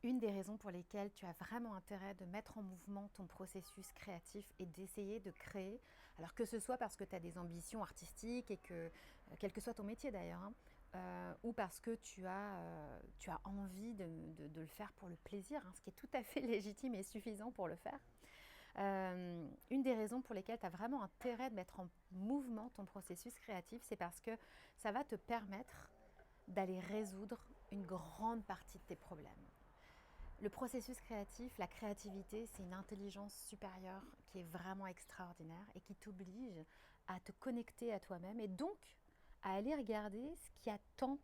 Une des raisons pour lesquelles tu as vraiment intérêt de mettre en mouvement ton processus créatif et d'essayer de créer, alors que ce soit parce que tu as des ambitions artistiques et que, quel que soit ton métier d'ailleurs, hein, ou parce que tu as envie de le faire pour le plaisir, hein, ce qui est tout à fait légitime et suffisant pour le faire. Une des raisons pour lesquelles tu as vraiment intérêt de mettre en mouvement ton processus créatif, c'est parce que ça va te permettre d'aller résoudre une grande partie de tes problèmes. Le processus créatif, la créativité, c'est une intelligence supérieure qui est vraiment extraordinaire et qui t'oblige à te connecter à toi-même et donc à aller regarder ce qui attend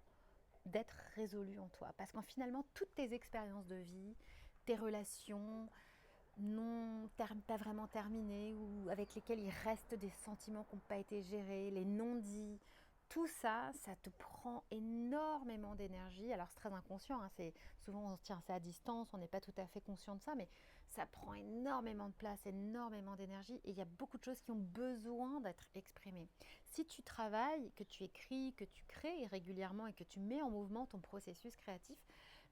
d'être résolu en toi. Parce qu'en finalement, toutes tes expériences de vie, tes relations non pas vraiment terminées ou avec lesquelles il reste des sentiments qui n'ont pas été gérés, les non-dits, tout ça, ça te prend énormément d'énergie. Alors c'est très inconscient, hein, souvent on se tient assez à distance, on n'est pas tout à fait conscient de ça, mais ça prend énormément de place, énormément d'énergie et il y a beaucoup de choses qui ont besoin d'être exprimées. Si tu travailles, que tu écris, que tu crées régulièrement et que tu mets en mouvement ton processus créatif,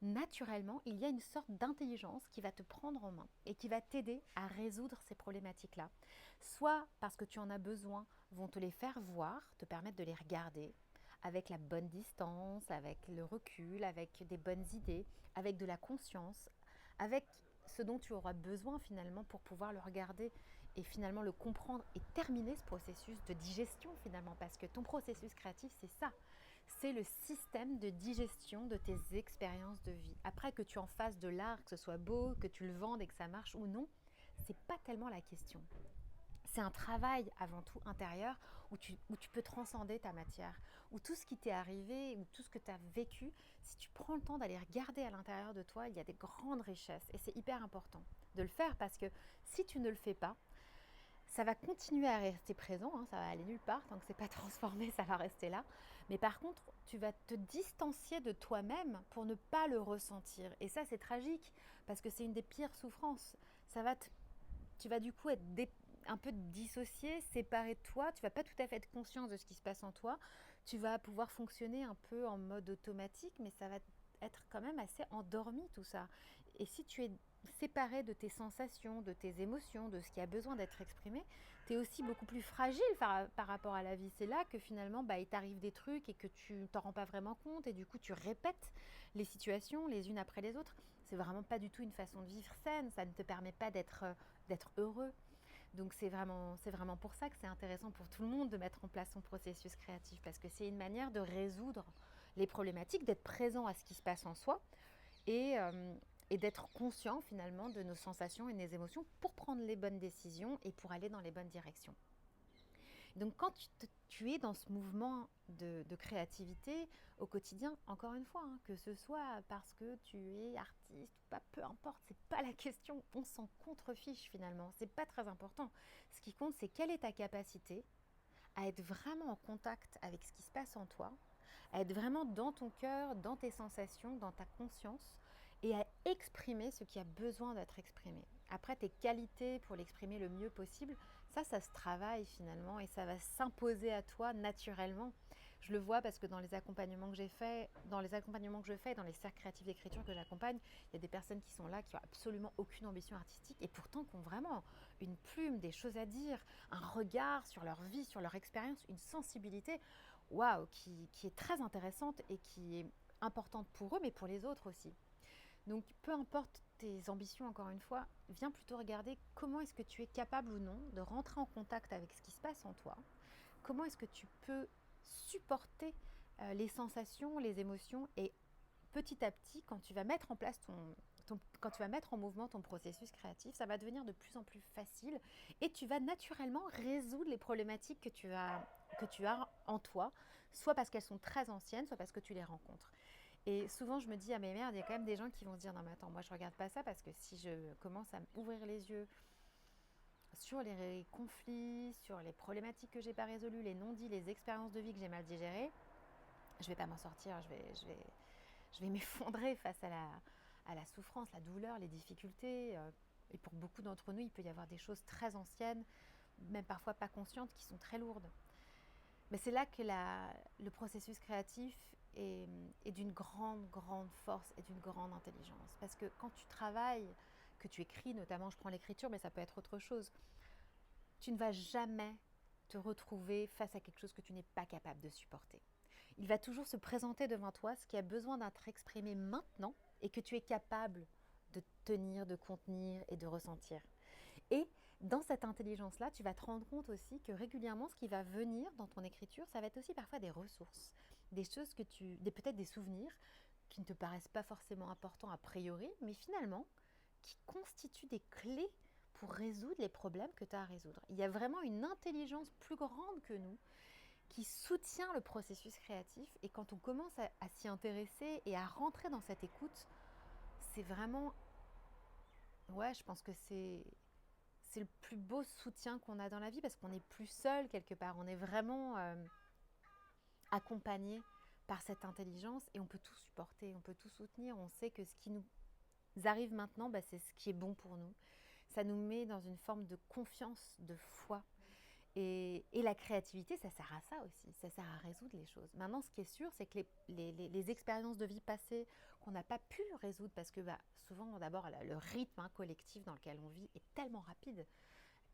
naturellement, il y a une sorte d'intelligence qui va te prendre en main et qui va t'aider à résoudre ces problématiques-là. Soit parce que tu en as besoin, vont te les faire voir, te permettre de les regarder avec la bonne distance, avec le recul, avec des bonnes idées, avec de la conscience, avec ce dont tu auras besoin finalement pour pouvoir le regarder et finalement le comprendre et terminer ce processus de digestion finalement, parce que ton processus créatif, c'est ça, c'est le système de digestion de tes expériences de vie. Après que tu en fasses de l'art, que ce soit beau, que tu le vendes et que ça marche ou non, c'est pas tellement la question. C'est un travail avant tout intérieur où tu peux transcender ta matière, où tout ce qui t'est arrivé, ou tout ce que tu as vécu, si tu prends le temps d'aller regarder à l'intérieur de toi, il y a des grandes richesses et c'est hyper important de le faire parce que si tu ne le fais pas, ça va continuer à rester présent, hein, ça va aller nulle part, tant que c'est pas transformé, ça va rester là. Mais par contre, tu vas te distancier de toi-même pour ne pas le ressentir. Et ça, c'est tragique, parce que c'est une des pires souffrances. Ça va te Tu vas du coup être un peu dissocié, séparé de toi, tu vas pas tout à fait être conscient de ce qui se passe en toi, tu vas pouvoir fonctionner un peu en mode automatique, mais ça va être quand même assez endormi tout ça. Et si tu es séparé de tes sensations, de tes émotions, de ce qui a besoin d'être exprimé, tu es aussi beaucoup plus fragile par rapport à la vie. C'est là que finalement, il t'arrive des trucs et que tu t'en rends pas vraiment compte et du coup tu répètes les situations les unes après les autres. C'est vraiment pas du tout une façon de vivre saine, ça ne te permet pas d'être heureux. Donc c'est vraiment pour ça que c'est intéressant pour tout le monde de mettre en place son processus créatif, parce que c'est une manière de résoudre les problématiques, d'être présent à ce qui se passe en soi et, euh, et d'être conscient finalement de nos sensations et de nos émotions pour prendre les bonnes décisions et pour aller dans les bonnes directions. Donc quand tu es dans ce mouvement de créativité au quotidien, encore une fois, hein, que ce soit parce que tu es artiste ou pas, peu importe, c'est pas la question, on s'en contrefiche finalement, c'est pas très important. Ce qui compte, c'est quelle est ta capacité à être vraiment en contact avec ce qui se passe en toi, à être vraiment dans ton cœur, dans tes sensations, dans ta conscience et à exprimer ce qui a besoin d'être exprimé. Après, tes qualités pour l'exprimer le mieux possible, ça se travaille finalement et ça va s'imposer à toi naturellement. Je le vois parce que dans les accompagnements que j'ai faits, dans les accompagnements que je fais, dans les cercles créatifs d'écriture que j'accompagne, il y a des personnes qui sont là, qui ont absolument aucune ambition artistique et pourtant qui ont vraiment une plume, des choses à dire, un regard sur leur vie, sur leur expérience, une sensibilité, waouh, qui est très intéressante et qui est importante pour eux, mais pour les autres aussi. Donc peu importe tes ambitions, encore une fois, viens plutôt regarder comment est-ce que tu es capable ou non de rentrer en contact avec ce qui se passe en toi. Comment est-ce que tu peux supporter les sensations, les émotions et petit à petit, quand tu vas mettre en place quand tu vas mettre en mouvement ton processus créatif, ça va devenir de plus en plus facile et tu vas naturellement résoudre les problématiques que tu as en toi, soit parce qu'elles sont très anciennes, soit parce que tu les rencontres. Et souvent, je me dis, ah mais merde, il y a quand même des gens qui vont se dire, non mais attends, moi je regarde pas ça parce que si je commence à m'ouvrir les yeux sur les conflits, sur les problématiques que j'ai pas résolues, les non-dits, les expériences de vie que j'ai mal digérées, je vais pas m'en sortir, je vais m'effondrer face à la souffrance, la douleur, les difficultés. Et pour beaucoup d'entre nous, il peut y avoir des choses très anciennes, même parfois pas conscientes, qui sont très lourdes. Mais c'est là que le processus créatif et d'une grande, grande force et d'une grande intelligence. Parce que quand tu travailles, que tu écris, notamment, je prends l'écriture, mais ça peut être autre chose, tu ne vas jamais te retrouver face à quelque chose que tu n'es pas capable de supporter. Il va toujours se présenter devant toi ce qui a besoin d'être exprimé maintenant et que tu es capable de tenir, de contenir et de ressentir. Et dans cette intelligence-là, tu vas te rendre compte aussi que régulièrement, ce qui va venir dans ton écriture, ça va être aussi parfois des ressources, des choses peut-être des souvenirs qui ne te paraissent pas forcément importants a priori, mais finalement, qui constituent des clés pour résoudre les problèmes que tu as à résoudre. Il y a vraiment une intelligence plus grande que nous qui soutient le processus créatif, et quand on commence à s'y intéresser et à rentrer dans cette écoute, c'est vraiment, ouais, je pense que c'est le plus beau soutien qu'on a dans la vie, parce qu'on n'est plus seul quelque part, on est vraiment accompagné par cette intelligence, et on peut tout supporter, on peut tout soutenir, on sait que ce qui nous arrive maintenant, bah, c'est ce qui est bon pour nous. Ça nous met dans une forme de confiance, de foi. Et la créativité, ça sert à ça aussi, ça sert à résoudre les choses. Maintenant, ce qui est sûr, c'est que les expériences de vie passées qu'on n'a pas pu résoudre, parce que bah, souvent, d'abord, le rythme collectif dans lequel on vit est tellement rapide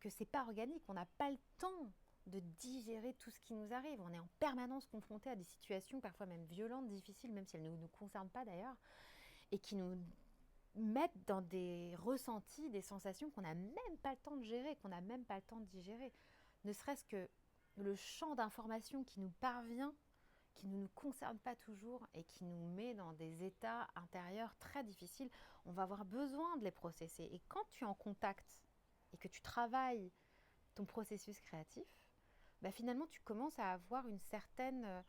que c'est pas organique, on n'a pas le temps de digérer tout ce qui nous arrive. On est en permanence confronté à des situations parfois même violentes, difficiles, même si elles ne nous concernent pas d'ailleurs, et qui nous mettent dans des ressentis, des sensations qu'on n'a même pas le temps de gérer, qu'on n'a même pas le temps de digérer. Ne serait-ce que le champ d'informations qui nous parvient, qui ne nous concerne pas toujours et qui nous met dans des états intérieurs très difficiles, on va avoir besoin de les processer. Et quand tu es en contact et que tu travailles ton processus créatif, bah finalement tu commences à avoir un certain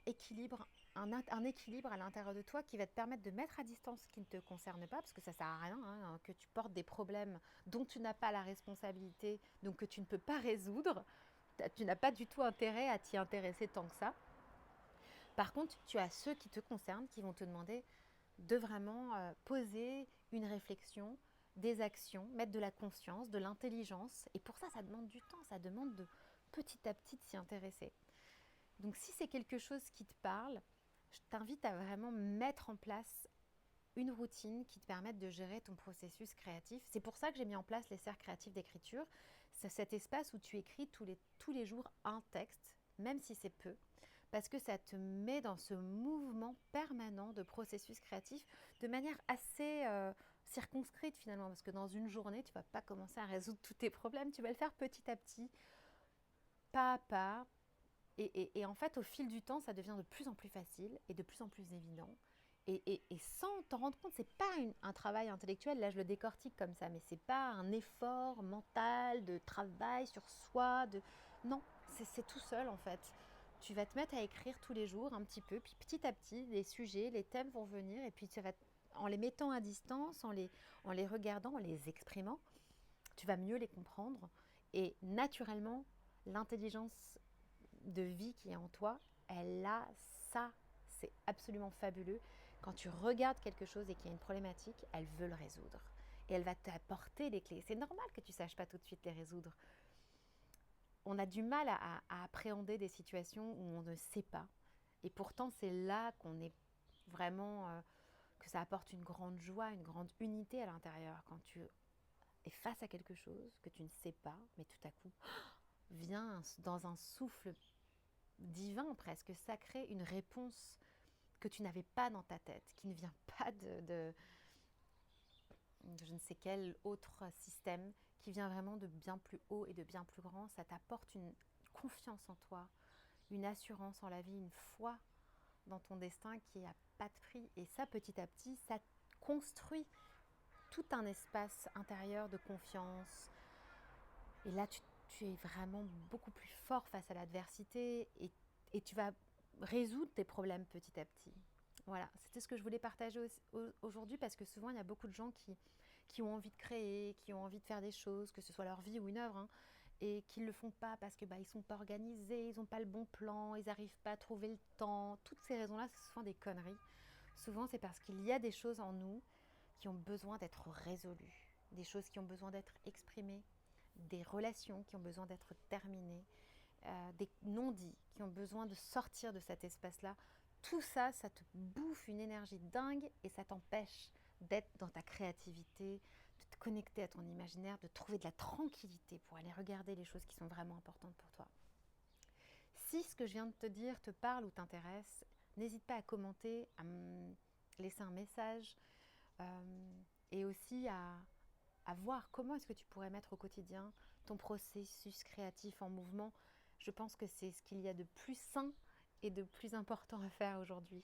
équilibre, un équilibre à l'intérieur de toi qui va te permettre de mettre à distance ce qui ne te concerne pas, parce que ça ne sert à rien que tu portes des problèmes dont tu n'as pas la responsabilité, donc que tu ne peux pas résoudre. Tu n'as pas du tout intérêt à t'y intéresser tant que ça. Par contre, tu as ceux qui te concernent, qui vont te demander de vraiment poser une réflexion, des actions, mettre de la conscience, de l'intelligence. Et pour ça, ça demande du temps, ça demande de petit à petit de s'y intéresser. Donc si c'est quelque chose qui te parle, je t'invite à vraiment mettre en place une routine qui te permette de gérer ton processus créatif. C'est pour ça que j'ai mis en place les cercles créatifs d'écriture. C'est cet espace où tu écris tous les jours un texte, même si c'est peu, parce que ça te met dans ce mouvement permanent de processus créatif de manière assez circonscrite finalement, parce que dans une journée, tu ne vas pas commencer à résoudre tous tes problèmes, tu vas le faire petit à petit, pas à pas. Et en fait, au fil du temps, ça devient de plus en plus facile et de plus en plus évident. Et sans t'en rendre compte, c'est pas un travail intellectuel, là je le décortique comme ça, mais c'est pas un effort mental de travail sur soi, non, c'est tout seul en fait. Tu vas te mettre à écrire tous les jours un petit peu, puis petit à petit, les sujets, les thèmes vont venir, et puis en les mettant à distance, en les regardant, en les exprimant, tu vas mieux les comprendre, et naturellement, l'intelligence de vie qui est en toi, elle a ça, c'est absolument fabuleux. Quand tu regardes quelque chose et qu'il y a une problématique, elle veut le résoudre. Et elle va t'apporter les clés. C'est normal que tu ne saches pas tout de suite les résoudre. On a du mal à appréhender des situations où on ne sait pas. Et pourtant, c'est là qu'on est vraiment, que ça apporte une grande joie, une grande unité à l'intérieur. Quand tu es face à quelque chose que tu ne sais pas, mais tout à coup, vient dans un souffle divin presque, sacré, une réponse que tu n'avais pas dans ta tête, qui ne vient pas de je ne sais quel autre système, qui vient vraiment de bien plus haut et de bien plus grand. Ça t'apporte une confiance en toi, une assurance en la vie, une foi dans ton destin qui n'a pas de prix. Et ça, petit à petit, ça construit tout un espace intérieur de confiance. Et là, tu es vraiment beaucoup plus fort face à l'adversité, et tu vas résoudre tes problèmes petit à petit. Voilà, c'était ce que je voulais partager aujourd'hui, parce que souvent, il y a beaucoup de gens qui ont envie de créer, qui ont envie de faire des choses, que ce soit leur vie ou une œuvre, et qui ne le font pas parce que ils ne sont pas organisés, ils n'ont pas le bon plan, ils n'arrivent pas à trouver le temps. Toutes ces raisons-là, c'est souvent des conneries. Souvent, c'est parce qu'il y a des choses en nous qui ont besoin d'être résolues, des choses qui ont besoin d'être exprimées, des relations qui ont besoin d'être terminées, des non-dits, qui ont besoin de sortir de cet espace-là, tout ça, ça te bouffe une énergie dingue et ça t'empêche d'être dans ta créativité, de te connecter à ton imaginaire, de trouver de la tranquillité pour aller regarder les choses qui sont vraiment importantes pour toi. Si ce que je viens de te dire te parle ou t'intéresse, n'hésite pas à commenter, à me laisser un message et aussi à voir comment est-ce que tu pourrais mettre au quotidien ton processus créatif en mouvement. Je pense que c'est ce qu'il y a de plus sain et de plus important à faire aujourd'hui.